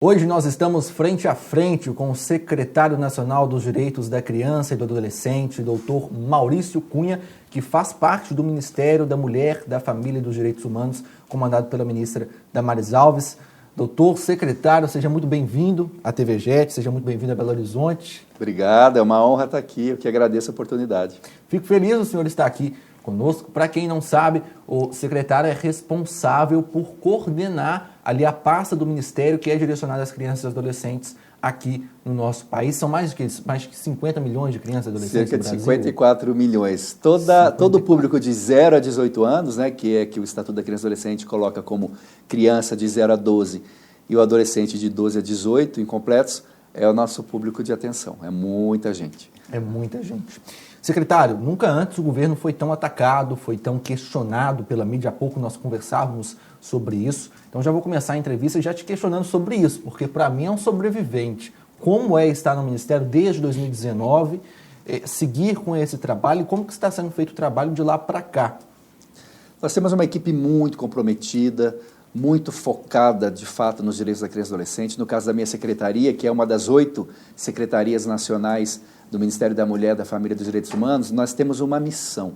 Hoje nós estamos frente a frente com o secretário nacional dos Direitos da Criança e do Adolescente, doutor Maurício Cunha, que faz parte do Ministério da Mulher, da Família e dos Direitos Humanos, comandado pela ministra Damares Alves. Doutor secretário, seja muito bem-vindo à TVJet, seja muito bem-vindo a Belo Horizonte. Obrigado, é uma honra estar aqui, eu que agradeço a oportunidade. Fico feliz o senhor estar aqui conosco. Para quem não sabe, o secretário é responsável por coordenar ali a pasta do Ministério que é direcionada às crianças e adolescentes aqui no nosso país. São mais de 50 milhões de crianças e adolescentes Cerca no de Brasil. 54 milhões. Todo o público de 0 a 18 anos, né, que o Estatuto da Criança e Adolescente coloca como criança de 0 a 12 e o adolescente de 12 a 18 incompletos, é o nosso público de atenção. É muita gente. É muita gente. Secretário, nunca antes o governo foi tão atacado, foi tão questionado pela mídia. Há pouco nós conversávamos sobre isso. Então já vou começar a entrevista já te questionando sobre isso, porque para mim é um sobrevivente. Como é estar no Ministério desde 2019, seguir com esse trabalho e como que está sendo feito o trabalho de lá para cá? Nós temos uma equipe muito comprometida, muito focada, de fato, nos direitos da criança e adolescente. No caso da minha secretaria, que é uma das 8 secretarias nacionais do Ministério da Mulher, da Família e dos Direitos Humanos, nós temos uma missão.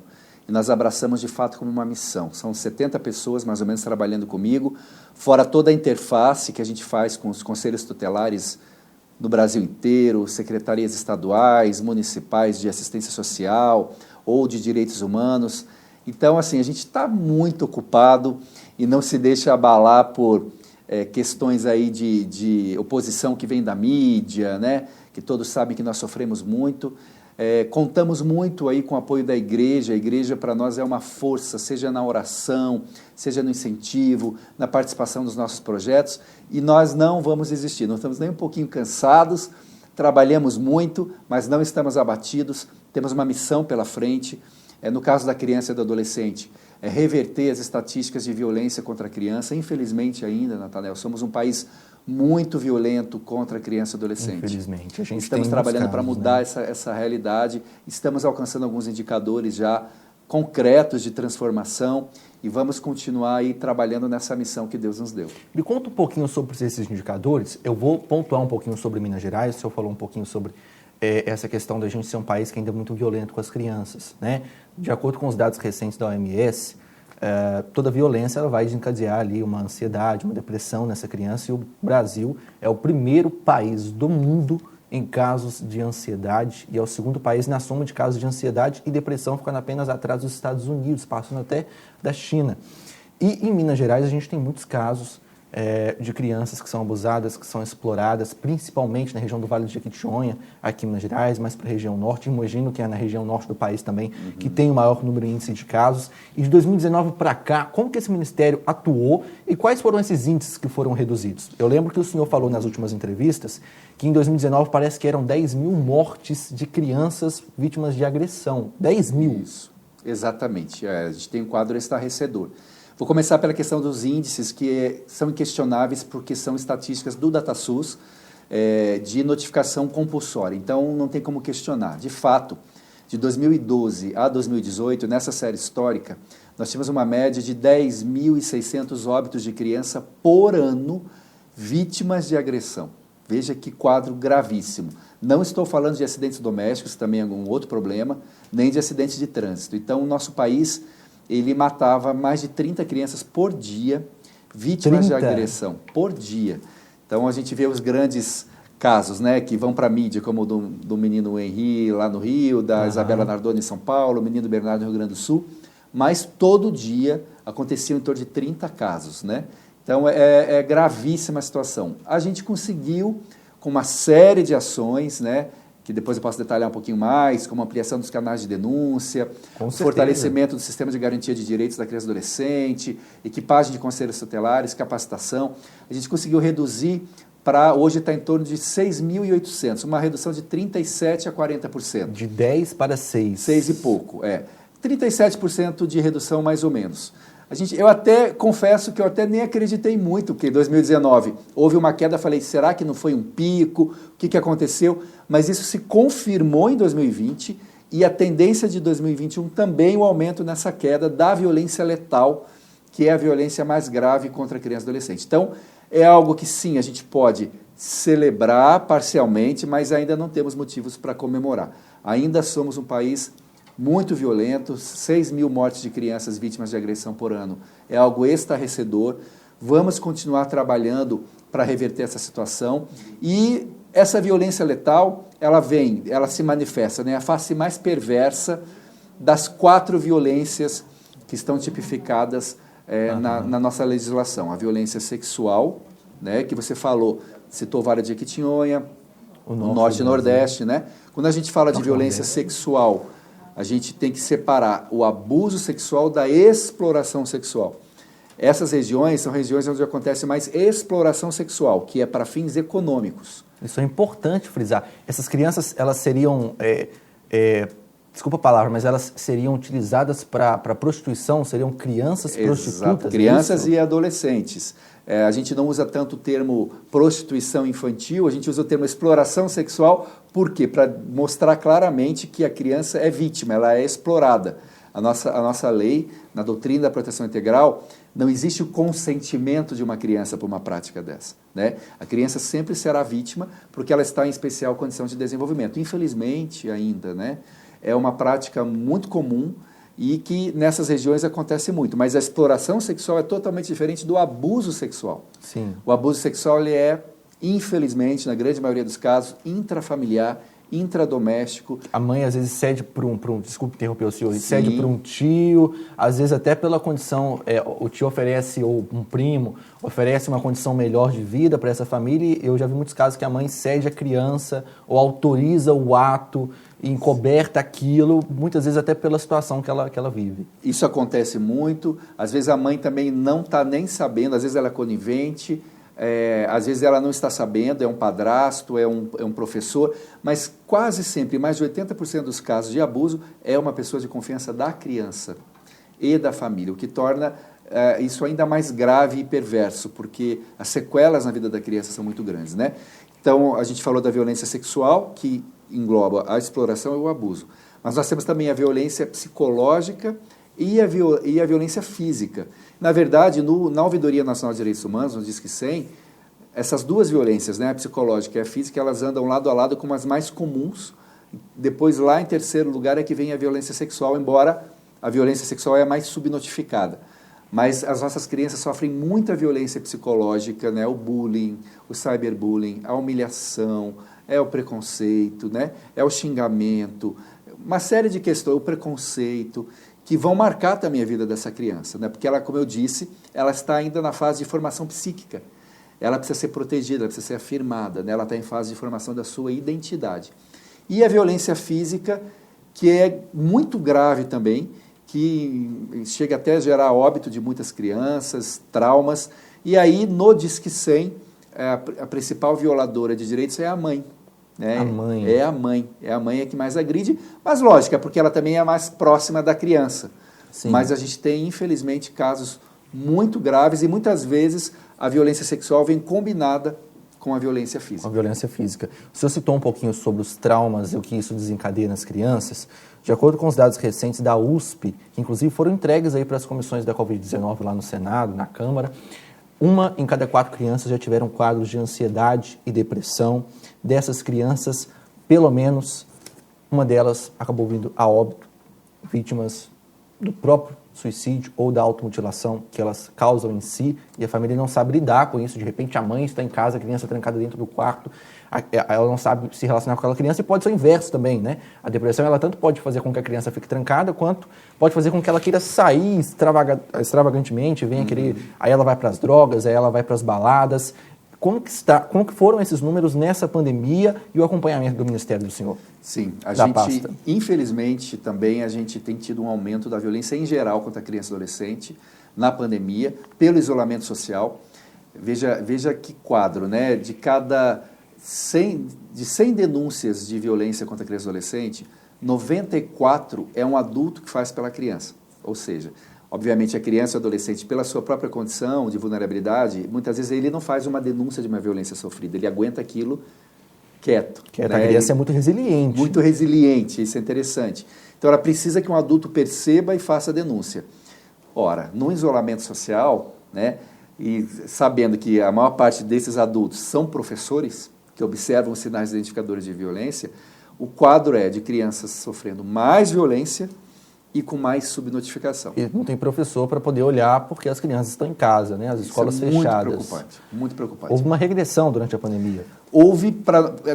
E nós abraçamos, de fato, como uma missão. São 70 pessoas, mais ou menos, trabalhando comigo, fora toda a interface que a gente faz com os conselhos tutelares no Brasil inteiro, secretarias estaduais, municipais de assistência social ou de direitos humanos. Então, assim, a gente está muito ocupado e não se deixa abalar por questões aí de oposição que vem da mídia, né? Que todos sabem que nós sofremos muito. Contamos muito aí com o apoio da igreja. A igreja para nós é uma força, seja na oração, seja no incentivo, na participação dos nossos projetos, e nós não vamos desistir, não estamos nem um pouquinho cansados, trabalhamos muito, mas não estamos abatidos, temos uma missão pela frente. No caso da criança e do adolescente, reverter as estatísticas de violência contra a criança. Infelizmente ainda, Natanel, somos um país muito violento contra a criança e adolescente. Infelizmente. A gente estamos trabalhando para mudar essa realidade, estamos alcançando alguns indicadores já concretos de transformação e vamos continuar aí trabalhando nessa missão que Deus nos deu. Me conta um pouquinho sobre esses indicadores. Eu vou pontuar um pouquinho sobre Minas Gerais, o senhor falou um pouquinho sobre essa questão da gente ser um país que ainda é muito violento com as crianças, né? De acordo com os dados recentes da OMS, toda violência ela vai desencadear ali uma ansiedade, uma depressão nessa criança, e o Brasil é o primeiro país do mundo em casos de ansiedade e é o segundo país na soma de casos de ansiedade e depressão, ficando apenas atrás dos Estados Unidos, passando até da China. E em Minas Gerais a gente tem muitos casos de crianças que são abusadas, que são exploradas, principalmente na região do Vale do Jequitinhonha, aqui em Minas Gerais, mas para a região norte. Imagino que é na região norte do país também, que tem o maior número de índice de casos. E de 2019 para cá, como que esse ministério atuou e quais foram esses índices que foram reduzidos? Eu lembro que o senhor falou nas últimas entrevistas que em 2019 parece que eram 10 mil mortes de crianças vítimas de agressão. 10 mil. Isso, exatamente. A gente tem um quadro estarrecedor. Vou começar pela questão dos índices, que são inquestionáveis porque são estatísticas do DataSUS de notificação compulsória. Então, não tem como questionar. De fato, de 2012 a 2018, nessa série histórica, nós tivemos uma média de 10.600 óbitos de criança por ano vítimas de agressão. Veja que quadro gravíssimo. Não estou falando de acidentes domésticos, também é um outro problema, nem de acidentes de trânsito. Então, o nosso país ele matava mais de 30 crianças por dia, vítimas 30? De agressão, por dia. Então, a gente vê os grandes casos, né, que vão para a mídia, como o do menino Henri, lá no Rio, da Isabela Nardoni, em São Paulo, o menino Bernardo, no Rio Grande do Sul, mas todo dia aconteciam em torno de 30 casos, né? Então, é gravíssima a situação. A gente conseguiu, com uma série de ações, né, que depois eu posso detalhar um pouquinho mais, como ampliação dos canais de denúncia, fortalecimento do sistema de garantia de direitos da criança e adolescente, equipagem de conselhos tutelares, capacitação. A gente conseguiu reduzir para, hoje está em torno de 6.800, uma redução de 37% a 40%. De 10 para 6. 6 e pouco, 37% de redução mais ou menos. Eu até confesso que eu até nem acreditei muito, porque em 2019 houve uma queda, falei, será que não foi um pico? O que aconteceu? Mas isso se confirmou em 2020 e a tendência de 2021 também o aumento nessa queda da violência letal que é a violência mais grave contra a criança e adolescente. Então, é algo que sim, a gente pode celebrar parcialmente, mas ainda não temos motivos para comemorar. Ainda somos um país muito violento, 6 mil mortes de crianças vítimas de agressão por ano. É algo estarrecedor. Vamos continuar trabalhando para reverter essa situação. E essa violência letal, ela se manifesta, né? A face mais perversa das 4 violências que estão tipificadas na nossa legislação. A violência sexual, né, que você citou Vale de Jequitinhonha, o Norte e Nordeste, né? Quando a gente fala de violência sexual, a gente tem que separar o abuso sexual da exploração sexual. Essas regiões são regiões onde acontece mais exploração sexual, que é para fins econômicos. Isso é importante frisar. Essas crianças, elas seriam, desculpa a palavra, mas elas seriam utilizadas para prostituição? Seriam crianças prostitutas? Exato, crianças e adolescentes. A gente não usa tanto o termo prostituição infantil, a gente usa o termo exploração sexual. Por quê? Para mostrar claramente que a criança é vítima, ela é explorada. A nossa lei, na doutrina da proteção integral, não existe o consentimento de uma criança por uma prática dessa, né? A criança sempre será vítima porque ela está em especial condição de desenvolvimento. Infelizmente, ainda, né? É uma prática muito comum e que nessas regiões acontece muito. Mas a exploração sexual é totalmente diferente do abuso sexual. Sim. O abuso sexual ele é, infelizmente, na grande maioria dos casos, intrafamiliar, intradoméstico. A mãe às vezes cede para desculpe interromper o senhor, cede para um tio, às vezes até pela condição, o tio oferece, ou um primo, oferece uma condição melhor de vida para essa família, e eu já vi muitos casos que a mãe cede a criança ou autoriza o ato, encoberta aquilo, muitas vezes até pela situação que ela vive. Isso acontece muito, às vezes a mãe também não está nem sabendo, às vezes ela é conivente, às vezes ela não está sabendo, é um padrasto, é um professor, mas quase sempre, mais de 80% dos casos de abuso, é uma pessoa de confiança da criança e da família, o que torna isso ainda mais grave e perverso, porque as sequelas na vida da criança são muito grandes, né? Então, a gente falou da violência sexual, que engloba a exploração e o abuso, mas nós temos também a violência psicológica e a violência física. Na verdade, na Ouvidoria Nacional de Direitos Humanos, no Disque 100, essas duas violências, né, a psicológica e a física, elas andam lado a lado como as mais comuns. Depois, lá em terceiro lugar, é que vem a violência sexual, embora a violência sexual é a mais subnotificada. Mas as nossas crianças sofrem muita violência psicológica, né, o bullying, o cyberbullying, a humilhação, o preconceito, né, é o xingamento, uma série de questões, o preconceito, que vão marcar também a vida dessa criança, né? Porque ela, como eu disse, ela está ainda na fase de formação psíquica. Ela precisa ser protegida, ela precisa ser afirmada, né? Ela está em fase de formação da sua identidade. E a violência física, que é muito grave também, que chega até a gerar óbito de muitas crianças, traumas. E aí, no Disque 100, a principal violadora de direitos é a mãe. Né? A mãe. É a mãe que mais agride, mas lógico, é porque ela também é mais próxima da criança. Sim. Mas a gente tem, infelizmente, casos muito graves e muitas vezes a violência sexual vem combinada com a violência física. Com a violência física. O senhor citou um pouquinho sobre os traumas e o que isso desencadeia nas crianças. De acordo com os dados recentes da USP, que inclusive foram entregues aí para as comissões da Covid-19 lá no Senado, na Câmara, 1 em cada 4 crianças já tiveram quadros de ansiedade e depressão. Dessas crianças, pelo menos uma delas acabou vindo a óbito, vítimas do próprio suicídio ou da automutilação que elas causam em si, e a família não sabe lidar com isso. De repente a mãe está em casa, a criança trancada dentro do quarto, ela não sabe se relacionar com aquela criança, e pode ser o inverso também, né? A depressão, ela tanto pode fazer com que a criança fique trancada, quanto pode fazer com que ela queira sair extravagantemente, aí ela vai para as drogas, aí ela vai para as baladas. Como que foram esses números nessa pandemia e o acompanhamento do Ministério do Senhor? Sim, pasta? Infelizmente, também a gente tem tido um aumento da violência em geral contra a criança e adolescente na pandemia, pelo isolamento social. Veja que quadro, né? De 100 denúncias de violência contra a criança e adolescente, 94 é um adulto que faz pela criança. Ou seja, obviamente, a criança e o adolescente, pela sua própria condição de vulnerabilidade, muitas vezes ele não faz uma denúncia de uma violência sofrida, ele aguenta aquilo quieto. Né? A criança é muito resiliente. Muito resiliente, isso é interessante. Então, ela precisa que um adulto perceba e faça a denúncia. Ora, no isolamento social, né, e sabendo que a maior parte desses adultos são professores, que observam os sinais identificadores de violência, o quadro é de crianças sofrendo mais violência e com mais subnotificação. E não tem professor para poder olhar porque as crianças estão em casa, né? As escolas fechadas. Muito preocupante. Houve uma regressão durante a pandemia.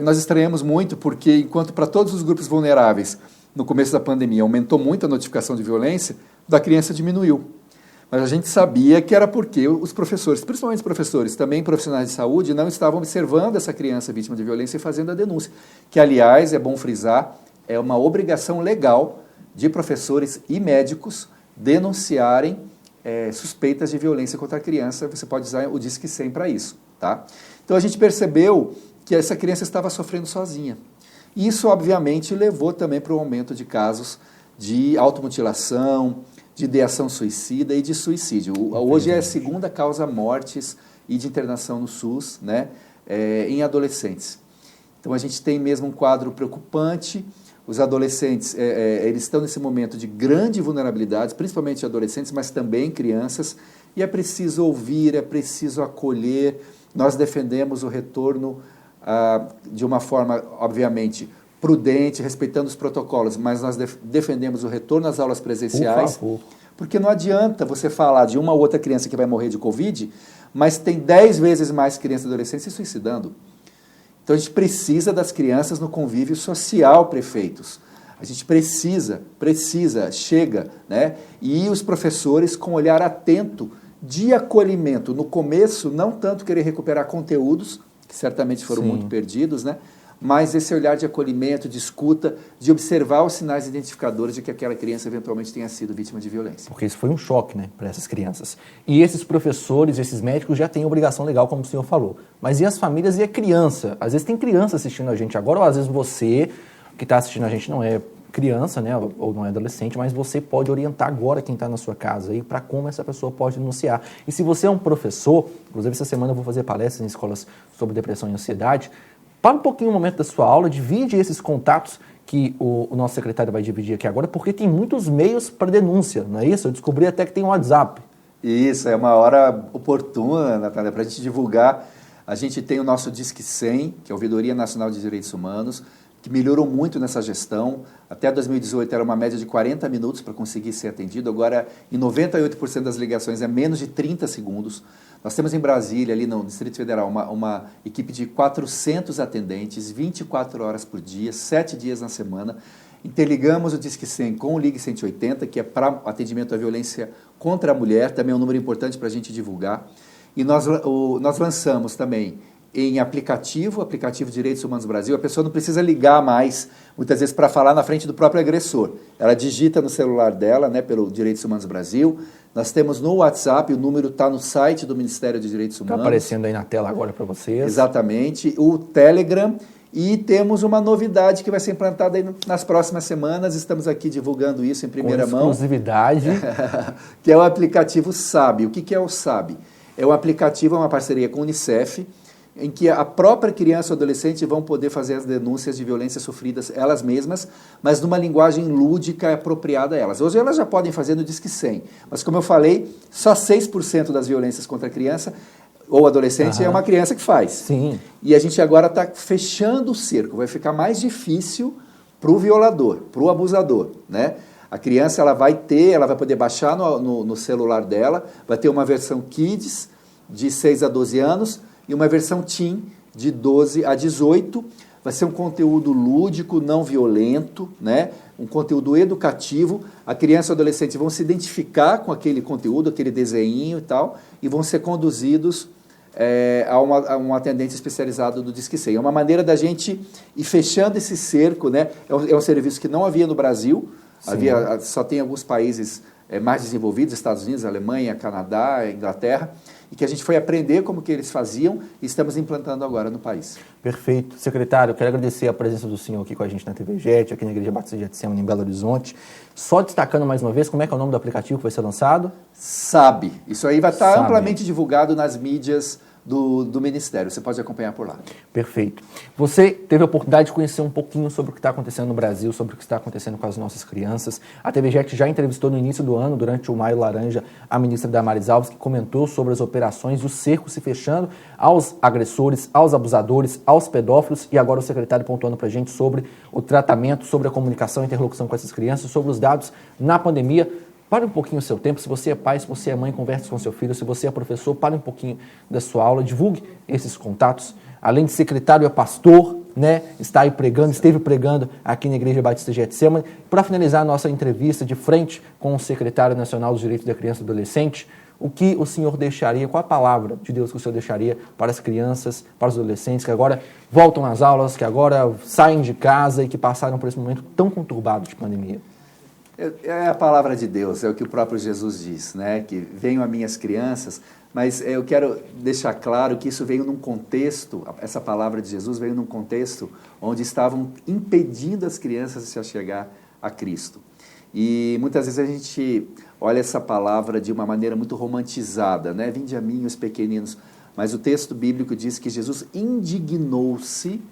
Nós estranhamos muito porque enquanto para todos os grupos vulneráveis, no começo da pandemia, aumentou muito a notificação de violência, da criança diminuiu. Mas a gente sabia que era porque os professores, principalmente os professores, também profissionais de saúde, não estavam observando essa criança vítima de violência e fazendo a denúncia. Que, aliás, é bom frisar, é uma obrigação legal de professores e médicos denunciarem suspeitas de violência contra a criança. Você pode usar o Disque 100 para isso. Tá? Então, a gente percebeu que essa criança estava sofrendo sozinha. E isso, obviamente, levou também para o aumento de casos de automutilação, de ideação suicida e de suicídio. Hoje é a segunda causa mortes e de internação no SUS, né, em adolescentes. Então, a gente tem mesmo um quadro preocupante. Os adolescentes, eles estão nesse momento de grande vulnerabilidade, principalmente adolescentes, mas também crianças, e é preciso ouvir, é preciso acolher. Nós defendemos o retorno de uma forma, obviamente, prudente, respeitando os protocolos, mas nós defendemos o retorno às aulas presenciais, porque não adianta você falar de uma ou outra criança que vai morrer de Covid, mas tem 10 vezes mais crianças e adolescentes se suicidando. Então, a gente precisa das crianças no convívio social, prefeitos. A gente precisa, chega, né? E os professores com olhar atento de acolhimento. No começo, não tanto querer recuperar conteúdos, que certamente foram muito perdidos, né? Mas esse olhar de acolhimento, de escuta, de observar os sinais identificadores de que aquela criança eventualmente tenha sido vítima de violência. Porque isso foi um choque, né, para essas crianças. E esses professores, esses médicos já têm obrigação legal, como o senhor falou. Mas e as famílias e a criança? Às vezes tem criança assistindo a gente agora, ou às vezes você que está assistindo a gente não é criança, né, ou não é adolescente, mas você pode orientar agora quem está na sua casa aí para como essa pessoa pode denunciar. E se você é um professor, inclusive essa semana eu vou fazer palestras em escolas sobre depressão e ansiedade, para um pouquinho o momento da sua aula, divide esses contatos que o nosso secretário vai dividir aqui agora, porque tem muitos meios para denúncia, não é isso? Eu descobri até que tem um WhatsApp. Isso, é uma hora oportuna, Natália, para a gente divulgar. A gente tem o nosso Disque 100, que é a Ouvidoria Nacional de Direitos Humanos, que melhorou muito nessa gestão. Até 2018 era uma média de 40 minutos para conseguir ser atendido, agora em 98% das ligações é menos de 30 segundos. Nós temos em Brasília, ali no Distrito Federal, uma equipe de 400 atendentes, 24 horas por dia, 7 dias na semana. Interligamos o Disque 100 com o Ligue 180, que é para atendimento à violência contra a mulher, também é um número importante para a gente divulgar. E nós lançamos também em aplicativo Direitos Humanos Brasil. A pessoa não precisa ligar mais, muitas vezes, para falar na frente do próprio agressor. Ela digita no celular dela, né, pelo Direitos Humanos Brasil. Nós temos no WhatsApp, o número está no site do Ministério de Direitos Humanos. Está aparecendo aí na tela agora para vocês. Exatamente. O Telegram. E temos uma novidade que vai ser implantada aí nas próximas semanas. Estamos aqui divulgando isso em primeira mão. Com exclusividade. Que é o aplicativo SAB. O que é o SAB? É um aplicativo, é uma parceria com o Unicef, em que a própria criança ou adolescente vão poder fazer as denúncias de violência sofridas elas mesmas, mas numa linguagem lúdica apropriada a elas. Hoje elas já podem fazer no Disque 100, mas como eu falei, só 6% das violências contra a criança ou adolescente é uma criança que faz. Sim. E a gente agora está fechando o cerco, vai ficar mais difícil para o violador, para o abusador, né? A criança ela vai poder baixar no celular dela, vai ter uma versão Kids de 6 a 12 anos, e uma versão Teen, de 12 a 18, vai ser um conteúdo lúdico, não violento, né? Um conteúdo educativo. A criança e o adolescente vão se identificar com aquele conteúdo, aquele desenho e tal, e vão ser conduzidos a um atendente especializado do Disque 100. É uma maneira da gente ir fechando esse cerco, né? É um serviço que não havia no Brasil, só tem alguns países mais desenvolvidos, Estados Unidos, Alemanha, Canadá, Inglaterra, e que a gente foi aprender como que eles faziam e estamos implantando agora no país. Perfeito. Secretário, eu quero agradecer a presença do senhor aqui com a gente na TV JET, aqui na Igreja Batista de Getsemane, em Belo Horizonte. Só destacando mais uma vez, como é que é o nome do aplicativo que vai ser lançado? SAB. Isso aí vai estar amplamente divulgado nas mídias do Ministério. Você pode acompanhar por lá. Perfeito. Você teve a oportunidade de conhecer um pouquinho sobre o que está acontecendo no Brasil, sobre o que está acontecendo com as nossas crianças. A TV Jet já entrevistou no início do ano, durante o Maio Laranja, a ministra Damares Alves, que comentou sobre as operações e o cerco se fechando aos agressores, aos abusadores, aos pedófilos, e agora o secretário pontuando para a gente sobre o tratamento, sobre a comunicação e interlocução com essas crianças, sobre os dados na pandemia. Pare um pouquinho o seu tempo. Se você é pai, se você é mãe, converse com seu filho. Se você é professor, pare um pouquinho da sua aula, divulgue esses contatos. Além de secretário, é pastor, né? Está aí pregando, esteve pregando aqui na Igreja Batista Getsemane. Para finalizar a nossa entrevista de frente com o secretário nacional dos Direitos da Criança e do Adolescente, o que o senhor deixaria, qual a palavra de Deus que o senhor deixaria para as crianças, para os adolescentes que agora voltam às aulas, que agora saem de casa e que passaram por esse momento tão conturbado de pandemia? É a palavra de Deus, é o que o próprio Jesus diz, né? Que venham a minhas crianças, mas eu quero deixar claro que isso veio num contexto, essa palavra de Jesus veio num contexto onde estavam impedindo as crianças de se achegar a Cristo. E muitas vezes a gente olha essa palavra de uma maneira muito romantizada, né? Vinde a mim os pequeninos, mas o texto bíblico diz que Jesus indignou-se,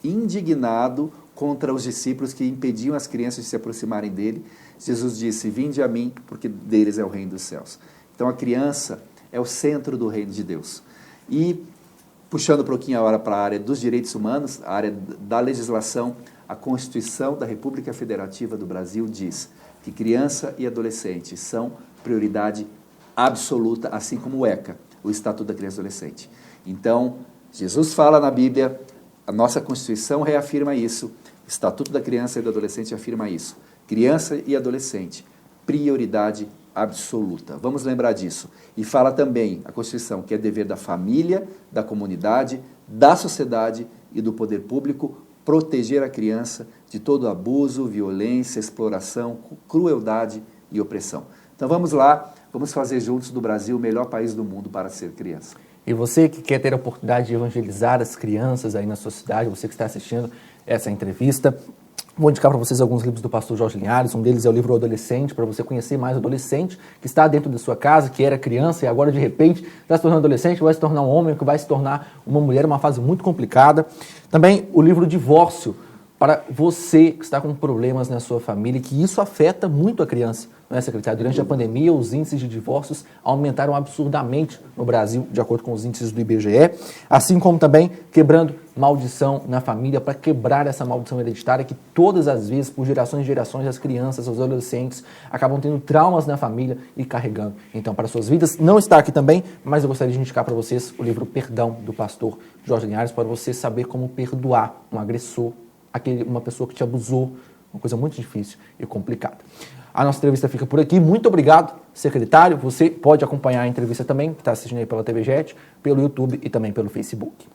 indignado contra os discípulos que impediam as crianças de se aproximarem dele. Jesus disse, vinde a mim, porque deles é o reino dos céus. Então a criança é o centro do reino de Deus. E, puxando um pouquinho agora para a área dos direitos humanos, a área da legislação, a Constituição da República Federativa do Brasil diz que criança e adolescente são prioridade absoluta, assim como o ECA, o Estatuto da Criança e Adolescente. Então, Jesus fala na Bíblia, a nossa Constituição reafirma isso, o Estatuto da Criança e do Adolescente afirma isso. Criança e adolescente, prioridade absoluta. Vamos lembrar disso. E fala também a Constituição que é dever da família, da comunidade, da sociedade e do poder público proteger a criança de todo abuso, violência, exploração, crueldade e opressão. Então vamos lá, vamos fazer juntos do Brasil o melhor país do mundo para ser criança. E você que quer ter a oportunidade de evangelizar as crianças aí na sua cidade, você que está assistindo essa entrevista, vou indicar para vocês alguns livros do pastor Jorge Linhares. Um deles é o livro O Adolescente, para você conhecer mais o adolescente que está dentro da sua casa, que era criança e agora de repente está se tornando adolescente, vai se tornar um homem, que vai se tornar uma mulher, uma fase muito complicada. Também o livro Divórcio, para você que está com problemas na sua família, que isso afeta muito a criança, não é, secretário? Durante a pandemia, os índices de divórcios aumentaram absurdamente no Brasil, de acordo com os índices do IBGE, assim como também quebrando maldição na família, para quebrar essa maldição hereditária que todas as vezes, por gerações e gerações, as crianças, os adolescentes acabam tendo traumas na família e carregando. Então, para suas vidas, não está aqui também, mas eu gostaria de indicar para vocês o livro Perdão, do pastor Jorge Linhares, para você saber como perdoar um agressor, uma pessoa que te abusou, uma coisa muito difícil e complicada. A nossa entrevista fica por aqui. Muito obrigado, secretário. Você pode acompanhar a entrevista também, que está assistindo aí pela TV Jet, pelo YouTube e também pelo Facebook.